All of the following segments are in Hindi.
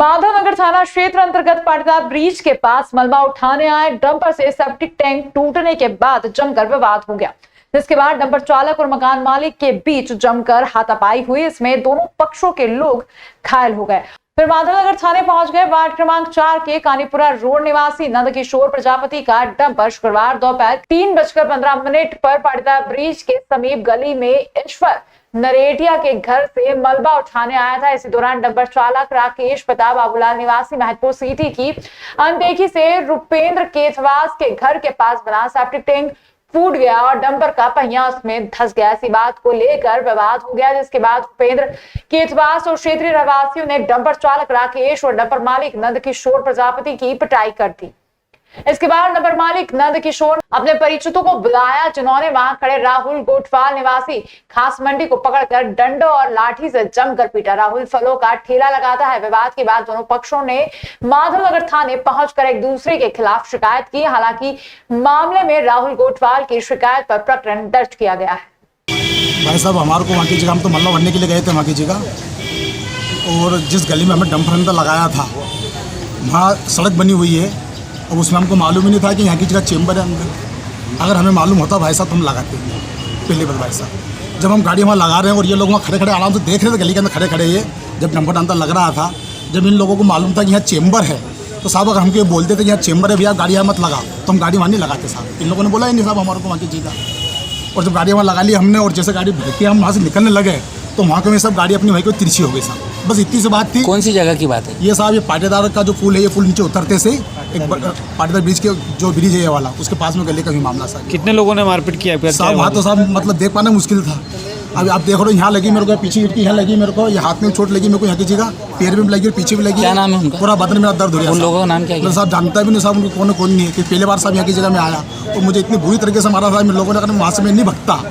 माधवनगर थाना क्षेत्र अंतर्गत पाटीदार ब्रिज के पास मलबा उठाने आए डंपर से सेप्टिक टैंक टूटने के बाद जमकर विवाद हो गया, जिसके बाद डंपर चालक और मकान मालिक के बीच जमकर हाथापाई हुई। इसमें दोनों पक्षों के लोग घायल हो गए। फिर माधवनगर थाने पहुंच गए। वार्ड क्रमांक 4 के कानीपुरा रोड निवासी नंदकिशोर प्रजापति का डंपर शुक्रवार दोपहर 3:15 पर पाटीदार ब्रिज के समीप गली में ईश्वर नरेटिया के घर से मलबा उठाने आया था। इसी दौरान डंपर चालक राकेश प्रताप बाबूलाल निवासी महतपुर सिटी की अनदेखी से रुपेंद्र केथवास के घर के पास बना सेप्टिक टैंक फूट गया और डंपर का पहिया उसमें धंस गया। इसी बात को लेकर विवाद हो गया, जिसके बाद उपेंद्र केथवास और क्षेत्रीय रहवासियों ने डंपर चालक राकेश और डंपर मालिक नंदकिशोर प्रजापति की पिटाई कर दी। इसके बाद डंपर मालिक नंदकिशोर अपने परिचितों को बुलाया, जिन्होंने वहां खड़े राहुल गोटवाल निवासी खास मंडी को पकड़कर डंडों और लाठी से जमकर पीटा। राहुल फलों का ठेला लगाता है। विवाद के बाद दोनों पक्षों ने माधवनगर थाने पहुंचकर एक दूसरे के खिलाफ शिकायत की। हालांकि मामले में राहुल गोटवाल की शिकायत पर प्रकरण दर्ज किया गया है। भाई साहब, हमारे को वहाँ की जगह हम तो मल्ला भरने के लिए गए थे वहाँ की जगह, और जिस गली में हमें डंपर अंदर लगाया था वहाँ सड़क बनी हुई है और उसमें हमको मालूम ही नहीं था कि यहाँ की जगह चेंबर है अंदर। अगर हमें मालूम होता भाई साहब तो हम लगाते पहले बार। भाई साहब, जब हम गाड़ी वहाँ लगा रहे हैं और ये लोग वहाँ खड़े खड़े आराम से देख रहे थे गली के अंदर खड़े खड़े, ये जब डंपर अंदर लग रहा था, जब इन लोगों को मालूम था कि यहाँ चेंबर है तो साहब अगर हमको ये बोलते थे कि यहाँ चेंबर है भैया गाड़ी यहाँ मत लगा, तो हम गाड़ी वहाँ नहीं लगाते साहब। इन लोगों ने बोला ही नहीं साहब हमारे को वहाँ की जगह। और जब गाड़ी वहाँ लगा ली हमने और जैसे गाड़ी भर के हम वहाँ से निकलने लगे तो वहाँ के में सब गाड़ी अपनी वहीं को तिरछी हो गई साहब। बस इतनी सी बात थी। कौन सी जगह की बात है ये साहब? ये पाटीदार का जो पुल है, ये पुल नीचे उतरते से एक पाटीदार ब्रिज के जो ब्रिज है ये वाला, उसके पास में गले का भी मामला साहब। कितने लोगों ने मारपीट किया साहब? वहाँ तो साहब मतलब देख पाना मुश्किल था। अभी आप देख रहे हो, यहाँ लगी मेरे को, पीछे की यहाँ लगी मेरे को, ये हाथ में चोट लगी मेरे को, यहाँ की जगह पैर में लगी और पीछे भी लगी। क्या नाम है उनका? पूरा बदन मेरा दर्द हो रहा है। उन लोगों का नाम क्या है? साहब जानता भी नहीं साहब उनको कौन नहीं है, कि पहले बार साहब यहाँ की जगह में आया और मुझे इतनी बुरी तरीके से मारा था। मेरे लोगों ने, अगर वहाँ से मैं नहीं भगता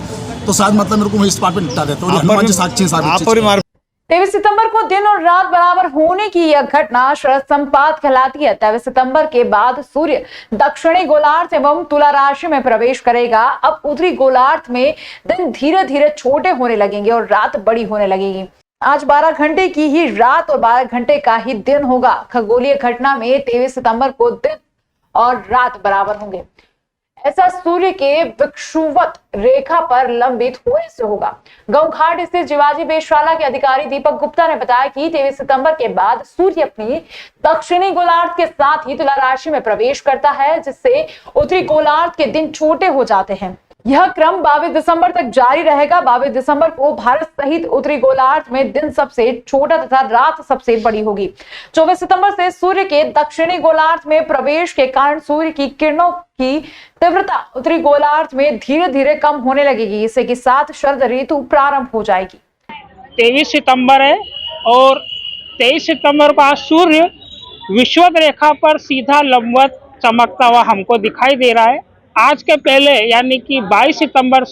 तो शायद मतलब मेरे को इस पार्ट पे निपटा देता। हनुमान जी साक्षी साहब। 23 सितंबर को दिन और रात बराबर होने की यह घटना शरद संपात कहलाती है। 23 सितंबर के बाद सूर्य दक्षिणी गोलार्ध एवं तुला राशि में प्रवेश करेगा। अब उत्तरी गोलार्ध में दिन धीरे धीरे छोटे होने लगेंगे और रात बड़ी होने लगेगी। आज 12 घंटे की ही रात और 12 घंटे का ही दिन होगा। खगोलीय घटना में 23 सितंबर को दिन और रात बराबर होंगे। ऐसा सूर्य के विषुवत रेखा पर लंबित होने से होगा। गौघाट स्थित जीवाजी वेधशाला के अधिकारी दीपक गुप्ता ने बताया कि 23 सितंबर के बाद सूर्य अपनी दक्षिणी गोलार्ध के साथ ही तुला राशि में प्रवेश करता है, जिससे उत्तरी गोलार्ध के दिन छोटे हो जाते हैं। यह क्रम 22 दिसंबर तक जारी रहेगा। 22 दिसंबर को भारत सहित उत्तरी गोलार्ध में दिन सबसे छोटा तथा रात सबसे बड़ी होगी। 24 सितंबर से सूर्य के दक्षिणी गोलार्ध में प्रवेश के कारण सूर्य की किरणों की तीव्रता उत्तरी गोलार्ध में धीरे धीरे कम होने लगेगी। इससे के साथ शरद ऋतु प्रारंभ हो जाएगी। 23 सितंबर है और 23 सितंबर को आज सूर्य विषुवत रेखा पर सीधा लंबवत चमकता हुआ हमको दिखाई दे रहा है। आज के पहले यानी कि 22 सितंबर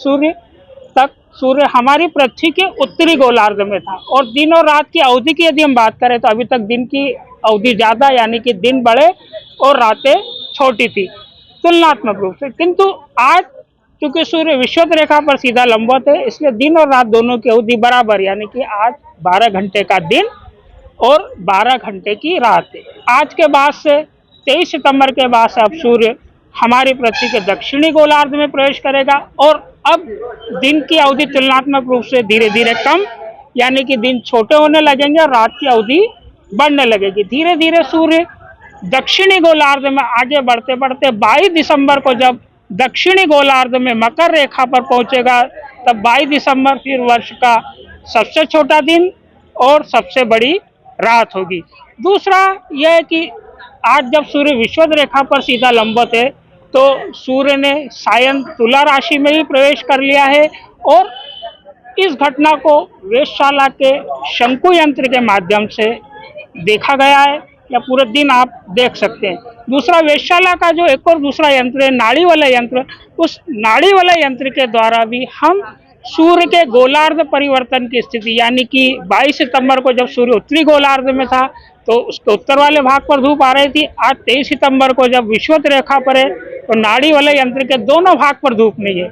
तक सूर्य हमारी पृथ्वी के उत्तरी गोलार्ध में था और दिन और रात की अवधि की यदि हम बात करें तो अभी तक दिन की अवधि ज़्यादा यानी कि दिन बड़े और रातें छोटी थी तुलनात्मक रूप से। किंतु आज चूंकि सूर्य विषुवत रेखा पर सीधा लंबवत है, इसलिए दिन और रात दोनों की अवधि बराबर यानी कि आज 12 घंटे का दिन और 12 घंटे की रात है। आज के बाद से 23 सितंबर के बाद से अब सूर्य हमारी पृथ्वी के दक्षिणी गोलार्ध में प्रवेश करेगा और अब दिन की अवधि तुलनात्मक रूप से धीरे धीरे कम यानी कि दिन छोटे होने लगेंगे और रात की अवधि बढ़ने लगेगी। धीरे धीरे सूर्य दक्षिणी गोलार्ध में आगे बढ़ते बढ़ते 22 दिसंबर को जब दक्षिणी गोलार्ध में मकर रेखा पर पहुंचेगा, तब 22 दिसंबर फिर वर्ष का सबसे छोटा दिन और सबसे बड़ी रात होगी। दूसरा यह है कि आज जब सूर्य विषुवत रेखा पर सीधा लंबवत है तो सूर्य ने सायं तुला राशि में ही प्रवेश कर लिया है और इस घटना को वेधशाला के शंकु यंत्र के माध्यम से देखा गया है या पूरे दिन आप देख सकते हैं। दूसरा, वेधशाला का जो एक और दूसरा यंत्र है नाड़ी वाला यंत्र, उस नाड़ी वाला यंत्र के द्वारा भी हम सूर्य के गोलार्ध परिवर्तन की स्थिति यानी कि 22 सितंबर को जब सूर्य उत्तरी गोलार्ध में था तो उसके उत्तर वाले भाग पर धूप आ रही थी। आज 23 सितंबर को जब विषुवत रेखा पर है तो नाड़ी वाले यंत्र के दोनों भाग पर धूप नहीं है।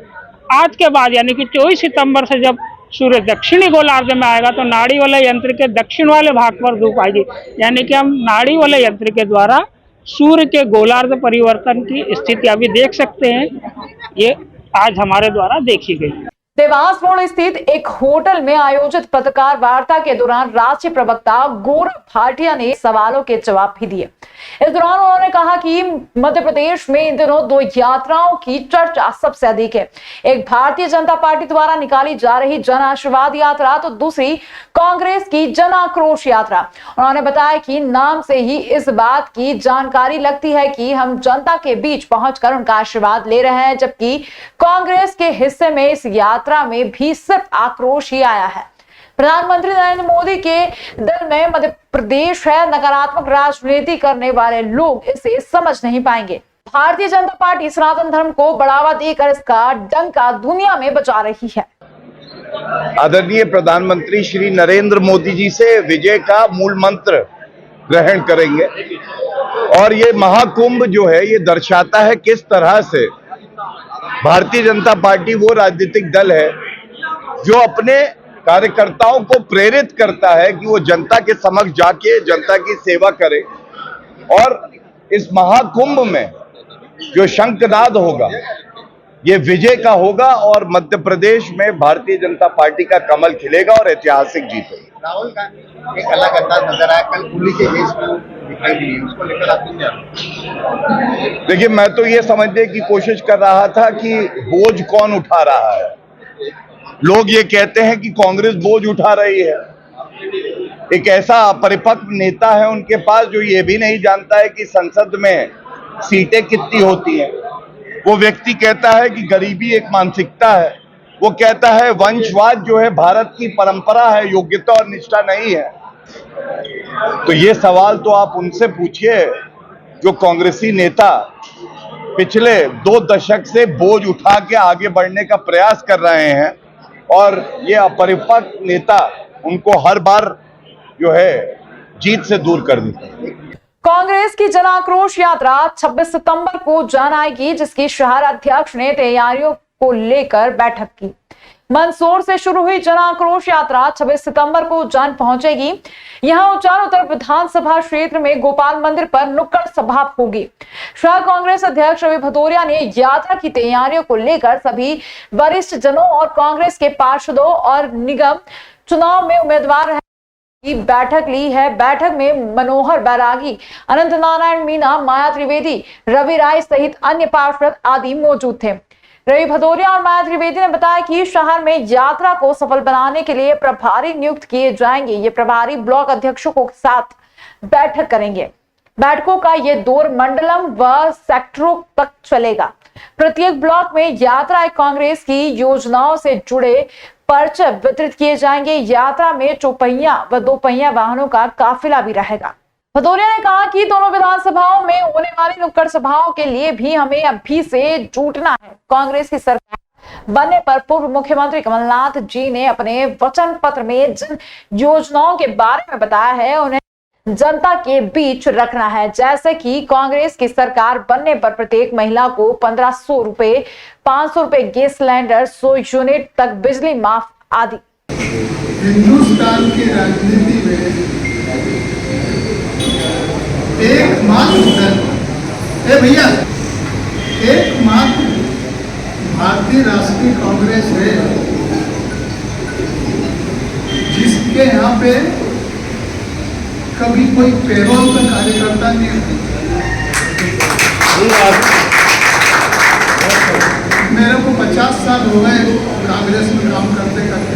आज के बाद यानी कि 24 सितंबर से जब सूर्य दक्षिणी गोलार्ध में आएगा तो नाड़ी वाले यंत्र के दक्षिण वाले भाग पर धूप आएगी, यानी कि हम नाड़ी वाले यंत्र के द्वारा सूर्य के गोलार्ध परिवर्तन की स्थिति अभी देख सकते हैं। ये आज हमारे द्वारा देखी गई। देवास मोड़ स्थित एक होटल में आयोजित पत्रकार वार्ता के दौरान राष्ट्रीय प्रवक्ता गौरव भाटिया ने सवालों के जवाब भी दिए। इस दौरान उन्होंने कहा कि मध्य प्रदेश में इन दिनों दो यात्राओं की चर्चा सबसे अधिक है। एक भारतीय जनता पार्टी द्वारा निकाली जा रही जन आशीर्वाद यात्रा तो दूसरी कांग्रेस की जन आक्रोश यात्रा। उन्होंने बताया कि नाम से ही इस बात की जानकारी लगती है कि हम जनता के बीच पहुंचकर उनका आशीर्वाद ले रहे हैं, जबकि कांग्रेस के हिस्से में इस यात्रा में भी सिर्फ आक्रोश ही आया है। प्रधानमंत्री नरेंद्र मोदी के दिल में मध्य प्रदेश है। नकारात्मक राजनीति करने वाले लोग इसे समझ नहीं पाएंगे। भारतीय जनता पार्टी सनातन धर्म को बढ़ावा देकर इसका डंका दुनिया में बजा रही है। आदरणीय प्रधानमंत्री श्री नरेंद्र मोदी जी से विजय का मूल मंत्र ग्रहण करेंगे और ये महाकुंभ जो है ये दर्शाता है किस तरह से भारतीय जनता पार्टी वो राजनीतिक दल है जो अपने कार्यकर्ताओं को प्रेरित करता है कि वो जनता के समक्ष जाके जनता की सेवा करे। और इस महाकुंभ में जो शंखनाद होगा ये विजय का होगा और मध्य प्रदेश में भारतीय जनता पार्टी का कमल खिलेगा और ऐतिहासिक जीत होगी। राहुल गांधी एक अलग अंदाज नजर आया, कल दिल्ली के देश में दिखाई दी, उसको लेकर आप क्या? देखिए, मैं तो ये समझने की कोशिश कर रहा था कि बोझ कौन उठा रहा है। लोग ये कहते हैं कि कांग्रेस बोझ उठा रही है। एक ऐसा परिपक्व नेता है उनके पास जो ये भी नहीं जानता है कि संसद में सीटें कितनी होती हैं। वो व्यक्ति कहता है कि गरीबी एक मानसिकता है। वो कहता है वंशवाद जो है भारत की परंपरा है, योग्यता और निष्ठा नहीं है। तो ये सवाल तो आप उनसे पूछिए जो कांग्रेसी नेता पिछले 2 दशक से बोझ उठा के आगे बढ़ने का प्रयास कर रहे हैं और ये अपरिपक्व नेता उनको हर बार जो है जीत से दूर कर देते हैं। कांग्रेस की जन आक्रोश यात्रा 26 सितंबर को जान आएगी, जिसकी शहर अध्यक्ष ने तैयारियों को लेकर बैठक की। मंदसौर से शुरू हुई जन आक्रोश यात्रा 26 सितंबर को उज्जैन पहुंचेगी। यहां उज्जैन उत्तर विधानसभा क्षेत्र में गोपाल मंदिर पर नुक्कड़ सभा होगी। शहर कांग्रेस अध्यक्ष रवि भदौरिया ने यात्रा की तैयारियों को लेकर सभी वरिष्ठ जनों और कांग्रेस के पार्षदों और निगम चुनाव में उम्मीदवार की बैठक ली है। बैठक में मनोहर बैरागी, अनंत नारायण मीणा, माया त्रिवेदी, रवि राय सहित अन्य पार्षद आदि मौजूद थे। रवि भदौरिया और माया त्रिवेदी ने बताया कि शहर में यात्रा को सफल बनाने के लिए प्रभारी नियुक्त किए जाएंगे। ये प्रभारी ब्लॉक अध्यक्षों के साथ बैठक करेंगे। बैठकों का ये दौर मंडलम व सेक्टरों तक चलेगा। प्रत्येक ब्लॉक में यात्रा कांग्रेस की योजनाओं से जुड़े पर्चे वितरित किए जाएंगे। यात्रा में चौपहिया व दोपहिया वाहनों का काफिला भी रहेगा। भदौरिया ने कहा कि दोनों विधानसभाओं में होने वाली नुक्कड़ सभाओं के लिए भी हमें अभी से जुटना है। कांग्रेस की सरकार बनने पर पूर्व मुख्यमंत्री कमलनाथ जी ने अपने वचन पत्र में जिन योजनाओं के बारे में बताया है उन्हें जनता के बीच रखना है, जैसे कि कांग्रेस की सरकार बनने पर प्रत्येक महिला को 1500 रुपए, 500 रुपए गैस सिलेंडर, 100 यूनिट तक बिजली माफ आदि। हिंदुस्तान की राजनीति में एकमात्र भारतीय राष्ट्रीय कांग्रेस है जिसके यहाँ पे कभी कोई पेरोल का कार्यकर्ता नहीं है। मेरे को 50 साल हो गए कांग्रेस में काम करते करते।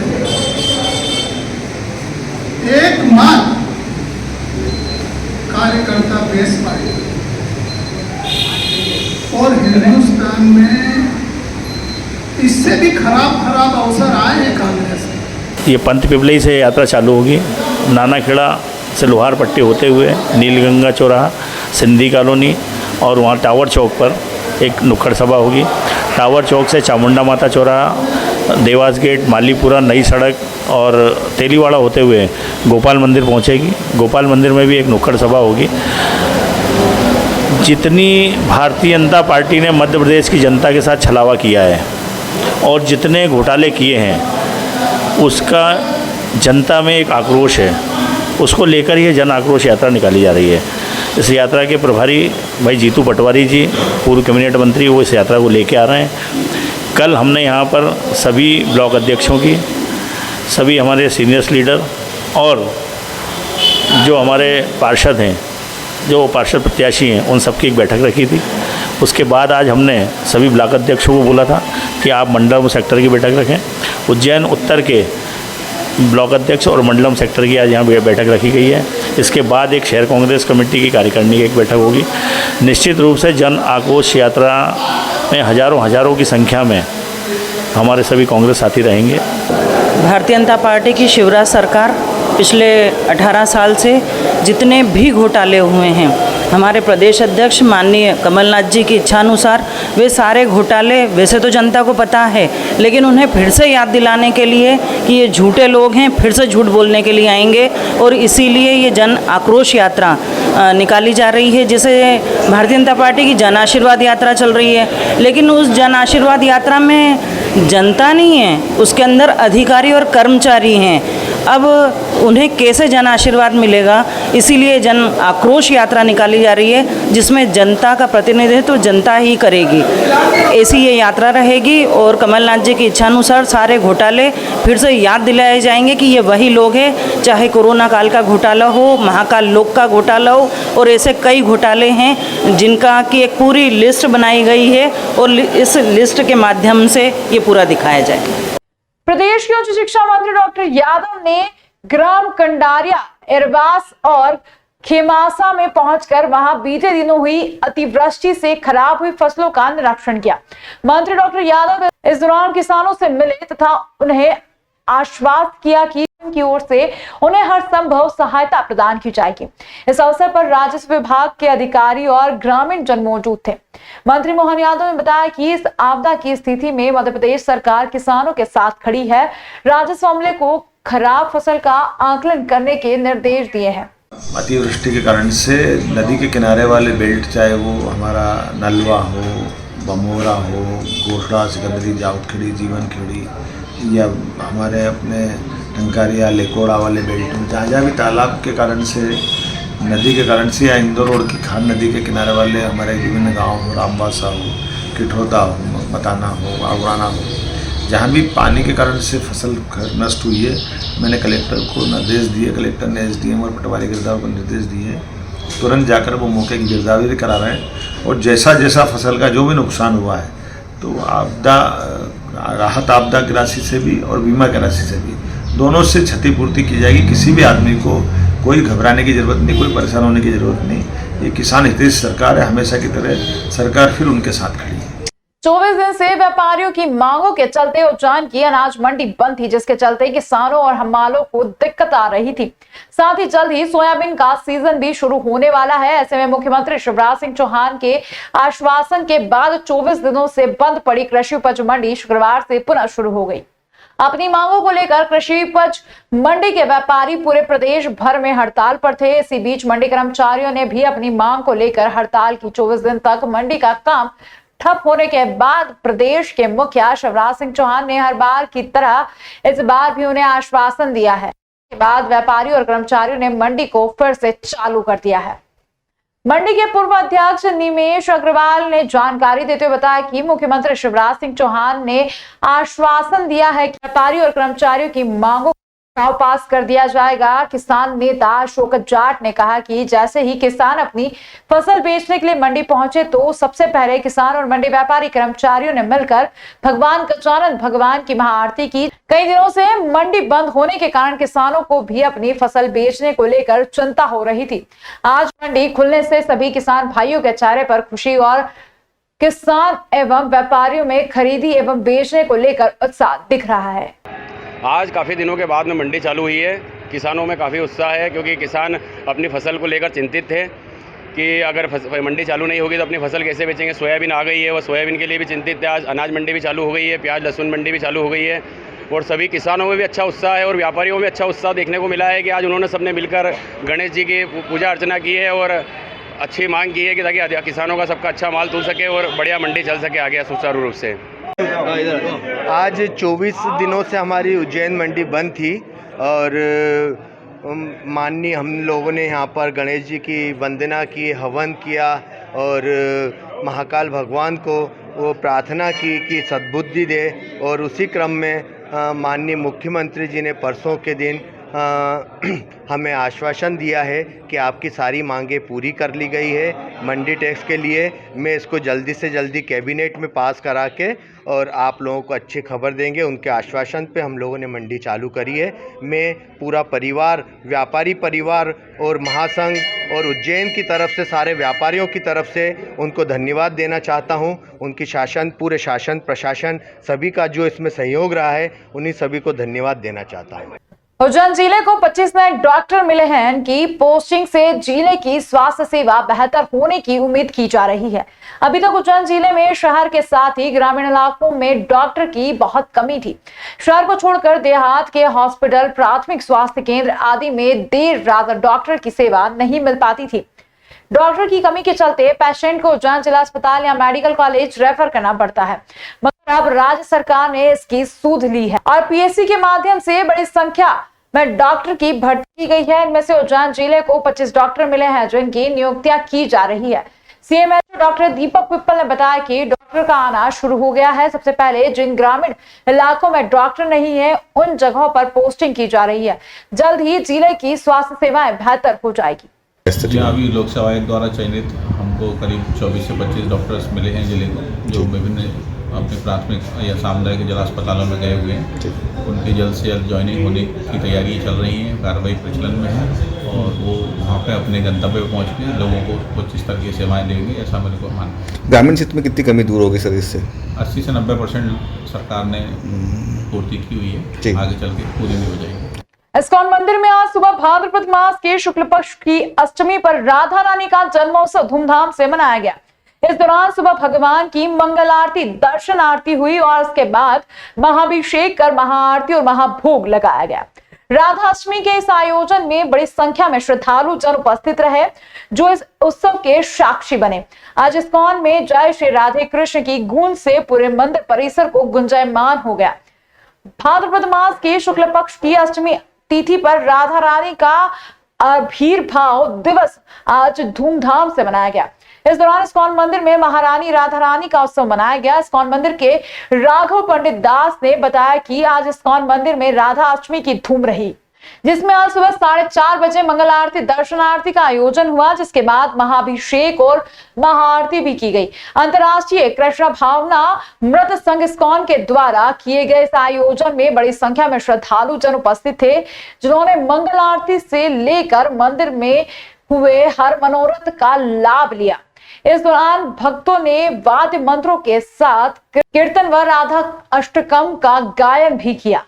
एकमात्र कार्यकर्ता बेस पाए और हिंदुस्तान में इससे भी खराब अवसर आए हैं कांग्रेस के। ये पंत पिपलई से यात्रा चालू होगी। नानाखेड़ा से लोहार पट्टी होते हुए नीलगंगा चौराहा, सिंधी कॉलोनी और वहाँ टावर चौक पर एक नुक्कड़ सभा होगी। टावर चौक से चामुंडा माता चौराहा, देवास गेट, मालीपुरा, नई सड़क और तेलीवाड़ा होते हुए गोपाल मंदिर पहुँचेगी। गोपाल मंदिर में भी एक नुक्कड़ सभा होगी। जितनी भारतीय जनता पार्टी ने मध्य प्रदेश की जनता के साथ छलावा किया है और जितने घोटाले किए हैं उसका जनता में एक आक्रोश है, उसको लेकर ये जन आक्रोश यात्रा निकाली जा रही है। इस यात्रा के प्रभारी भाई जीतू पटवारी जी, पूर्व कैबिनेट मंत्री, वो इस यात्रा को लेके आ रहे हैं। कल हमने यहाँ पर सभी ब्लॉक अध्यक्षों की, सभी हमारे सीनियर्स लीडर और जो हमारे पार्षद हैं, जो पार्षद प्रत्याशी हैं, उन सबकी एक बैठक रखी थी। उसके बाद आज हमने सभी ब्लॉक अध्यक्षों को बोला था कि आप मंडलम सेक्टर की बैठक रखें। उज्जैन उत्तर के ब्लॉक अध्यक्ष और मंडलम सेक्टर की आज यहाँ बैठक रखी गई है। इसके बाद एक शहर कांग्रेस कमेटी की कार्यकारिणी की एक बैठक होगी। निश्चित रूप से जन आक्रोश यात्रा में हजारों की संख्या में हमारे सभी कांग्रेस साथी रहेंगे। भारतीय जनता पार्टी की शिवराज सरकार पिछले 18 साल से जितने भी घोटाले हुए हैं, हमारे प्रदेश अध्यक्ष माननीय कमलनाथ जी की इच्छानुसार वे सारे घोटाले वैसे तो जनता को पता है, लेकिन उन्हें फिर से याद दिलाने के लिए कि ये झूठे लोग हैं, फिर से झूठ बोलने के लिए आएंगे और इसीलिए ये जन आक्रोश यात्रा निकाली जा रही है, जिसे भारतीय जनता पार्टी की जन आशीर्वाद यात्रा चल रही है। लेकिन उस जन आशीर्वाद यात्रा में जनता नहीं है, उसके अंदर अधिकारी और कर्मचारी हैं। अब उन्हें कैसे जन आशीर्वाद मिलेगा, इसीलिए जन आक्रोश यात्रा निकाली जा रही है, जिसमें जनता का प्रतिनिधित्व जनता ही करेगी। ऐसी ये यात्रा रहेगी और कमलनाथ जी की इच्छानुसार सारे घोटाले फिर से याद दिलाए जाएंगे कि ये वही लोग हैं, चाहे कोरोना काल का घोटाला हो, महाकाल लोक का घोटाला हो, और ऐसे कई घोटाले हैं जिनका की एक पूरी लिस्ट बनाई गई है और इस लिस्ट के माध्यम से ये पूरा दिखाया जाए। प्रदेश के उच्च शिक्षा मंत्री डॉक्टर यादव ने ग्राम कंडारिया, इरबास और खेमासा में पहुंचकर वहां बीते दिनों हुई अतिवृष्टि से खराब हुई फसलों का निरीक्षण किया। मंत्री डॉक्टर यादव इस दौरान किसानों से मिले तथा उन्हें आश्वस्त किया कि उनकी ओर से उन्हें हर संभव सहायता प्रदान की जाएगी। इस अवसर पर राजस्व विभाग के अधिकारी और ग्रामीण जन मौजूद थे। मंत्री मोहन यादव ने बताया कि इस आपदा की स्थिति में मध्य प्रदेश सरकार किसानों के साथ खड़ी है। राजस्व अमले को खराब फसल का आकलन करने के निर्देश दिए हैं। अतिवृष्टि के कारण से नदी के किनारे वाले बेल्ट, चाहे वो हमारा नलवा हो, बमोरा हो, गोशड़ा, सिकंदरी, जाउदखेड़ी, जीवन खेड़ी, या हमारे अपने टंकारिया, लेकोड़ा वाले बेल्ट में जहाँ भी तालाब के कारण से, नदी के कारण से, या इंदौर रोड की खान नदी के किनारे वाले हमारे विभिन्न गाँव हो, रामबासा हो, किठौता हो, मताना हो, आवराना हो, जहाँ भी पानी के कारण से फसल नष्ट हुई है, मैंने कलेक्टर को निर्देश दिए, कलेक्टर ने एसडीएम और पटवारी गिरदावर को निर्देश दिए, तुरंत जाकर वो मौके की गिरदावरी करा रहे हैं। और जैसा जैसा फसल का जो भी नुकसान हुआ है, तो आपदा राहत आपदा की राशि से भी और बीमा की राशि से भी, दोनों से क्षतिपूर्ति की जाएगी। किसी भी आदमी को कोई घबराने की ज़रूरत नहीं, कोई परेशान होने की ज़रूरत नहीं। ये किसान हितैषी सरकार है, हमेशा की तरह सरकार फिर उनके साथ खड़ी है। 24 दिन से व्यापारियों की मांगों के चलते उज्जैन की अनाज मंडी बंद थी, जिसके चलते किसानों और हमालों को दिक्कत आ रही थी। साथ ही जल्द ही सोयाबीन का सीजन भी शुरू होने वाला है। ऐसे में मुख्यमंत्री शिवराज सिंह चौहान के आश्वासन के बाद 24 दिनों से बंद पड़ी कृषि उपज मंडी शुक्रवार से पुनः शुरू हो गई। अपनी मांगों को लेकर कृषि उपज मंडी के व्यापारी पूरे प्रदेश भर में हड़ताल पर थे। इसी बीच मंडी कर्मचारियों ने भी अपनी मांग को लेकर हड़ताल की। 24 दिन तक मंडी का काम ठप होने के बाद प्रदेश के मुखिया शिवराज सिंह चौहान ने हर बार की तरह इस बार भी उन्हें आश्वासन दिया है। इसके बाद व्यापारी और कर्मचारियों ने मंडी को फिर से चालू कर दिया है। मंडी के पूर्व अध्यक्ष निमेश अग्रवाल ने जानकारी देते हुए बताया कि मुख्यमंत्री शिवराज सिंह चौहान ने आश्वासन दिया है कि व्यापारी और कर्मचारियों की मांगों पास कर दिया जाएगा। किसान नेता अशोक जाट ने कहा कि जैसे ही किसान अपनी फसल बेचने के लिए मंडी पहुंचे तो सबसे पहले किसान और मंडी व्यापारी कर्मचारियों ने मिलकर भगवान गजानन भगवान की महाआरती की। कई दिनों से मंडी बंद होने के कारण किसानों को भी अपनी फसल बेचने को लेकर चिंता हो रही थी। आज मंडी खुलने से सभी किसान भाइयों के चेहरे पर खुशी और किसान एवं व्यापारियों में खरीदी एवं बेचने को लेकर उत्साह दिख रहा है। आज काफ़ी दिनों के बाद में मंडी चालू हुई है। किसानों में काफ़ी उत्साह है, क्योंकि किसान अपनी फसल को लेकर चिंतित थे कि अगर मंडी चालू नहीं होगी तो अपनी फसल कैसे बेचेंगे। सोयाबीन आ गई है, वो सोयाबीन के लिए भी चिंतित थे। आज अनाज मंडी भी चालू हो गई है, प्याज लहसुन मंडी भी चालू हो गई है, और सभी किसानों में भी अच्छा उत्साह है और व्यापारियों में अच्छा उत्साह देखने को मिला है कि आज उन्होंने सबने मिलकर गणेश जी की पूजा अर्चना की है और अच्छी मांग की है कि ताकि किसानों का सबका अच्छा माल तुल सके और बढ़िया मंडी चल सके आगे सुचारू रूप से। आज 24 दिनों से हमारी उज्जैन मंडी बंद थी और माननीय हम लोगों ने यहाँ पर गणेश जी की वंदना की, हवन किया और महाकाल भगवान को वो प्रार्थना की कि सद्बुद्धि दे। और उसी क्रम में माननीय मुख्यमंत्री जी ने परसों के दिन हमें आश्वासन दिया है कि आपकी सारी मांगें पूरी कर ली गई है। मंडी टैक्स के लिए मैं इसको जल्दी से जल्दी कैबिनेट में पास करा के और आप लोगों को अच्छी खबर देंगे। उनके आश्वासन पे हम लोगों ने मंडी चालू करी है। मैं पूरा परिवार, व्यापारी परिवार और महासंघ और उज्जैन की तरफ से सारे व्यापारियों की तरफ से उनको धन्यवाद देना चाहता हूं। उनकी पूरे शासन प्रशासन सभी का जो इसमें सहयोग रहा है, उन्हीं सभी को धन्यवाद देना चाहता हूं। उज्जैन जिले को 25 नए डॉक्टर मिले हैं। इनकी पोस्टिंग से जिले की स्वास्थ्य सेवा बेहतर होने की उम्मीद की जा रही है। अभी तक उज्जैन जिले में शहर के साथ ही ग्रामीण इलाकों में डॉक्टर की बहुत कमी थी। शहर को छोड़कर देहात के हॉस्पिटल, प्राथमिक स्वास्थ्य केंद्र आदि में देर रात डॉक्टर की सेवा नहीं मिल पाती थी। डॉक्टर की कमी के चलते पेशेंट को उज्जैन जिला अस्पताल या मेडिकल कॉलेज रेफर करना पड़ता है, मगर अब राज्य सरकार ने इसकी सूध ली है और पीएससी के माध्यम से बड़ी संख्या में डॉक्टर की भर्ती की गई है। इनमें से उज्जैन जिले को 25 डॉक्टर मिले हैं, जिनकी नियुक्तियां की जा रही है। सीएमएचओ डॉक्टर दीपक पिप्पल ने बताया कि डॉक्टर का आना शुरू हो गया है। सबसे पहले जिन ग्रामीण इलाकों में डॉक्टर नहीं है, उन जगहों पर पोस्टिंग की जा रही है। जल्द ही जिले की स्वास्थ्य सेवाएं बेहतर हो जाएगी। अभी लोक सेवा आयोग द्वारा चयनित हमको करीब 24 से 25 डॉक्टर्स मिले हैं जिले को, जो विभिन्न अपने प्राथमिक या सामुदायिक जिला अस्पतालों में गए हुए हैं। उनकी जल्द से जल्द ज्वाइनिंग होने की तैयारी चल रही है, कार्रवाई प्रचलन में है और वो वहाँ पे अपने गंतव्य पर पहुँच के लोगों को उच्च स्तर की सेवाएं देंगे, ऐसा मेरे को मानना है। ग्रामीण क्षेत्र में कितनी कमी दूर होगी सर इससे? 80 से 90% सरकार ने पूर्ति की हुई है, आगे चल के पूरी भी हो जाएगी। इस्कॉन मंदिर में आज सुबह भाद्रपद मास के शुक्ल पक्ष की अष्टमी पर राधा रानी का जन्मोत्सव धूमधाम से मनाया गया। इस दौरान सुबह भगवान की मंगल आरती, दर्शन आरती हुई और उसके बाद महाभिषेक कर महाआरती और महाभोग लगाया गया। राधाष्टमी के इस आयोजन में बड़ी संख्या में श्रद्धालु जन उपस्थित रहे, जो इस उत्सव के साक्षी बने। आज इस्कॉन में जय श्री राधे कृष्ण की गूंज से पूरे मंदिर परिसर को गुंजायमान हो गया। भाद्रपद मास के शुक्ल पक्ष की अष्टमी तिथि पर राधा रानी का आविर्भाव दिवस आज धूमधाम से मनाया गया। इस दौरान इस्कॉन मंदिर में महारानी राधा रानी का उत्सव मनाया गया। इस्कॉन मंदिर के राघव पंडित दास ने बताया कि आज इस्कॉन मंदिर में राधा अष्टमी की धूम रही, जिसमें आज सुबह 4:30 बजे मंगल आरती, दर्शन आरती का आयोजन हुआ, जिसके बाद महाभिषेक और महाआरती भी की गई। अंतर्राष्ट्रीय कृष्ण भावना मृत संघ इस्कॉन के द्वारा किए गए इस आयोजन में बड़ी संख्या में श्रद्धालु जन उपस्थित थे, जिन्होंने मंगल आरती से लेकर मंदिर में हुए हर मनोरथ का लाभ लिया। इस दौरान भक्तों ने वाद्य मंत्रों के साथ कीर्तन व राधा अष्टकम का गायन भी किया।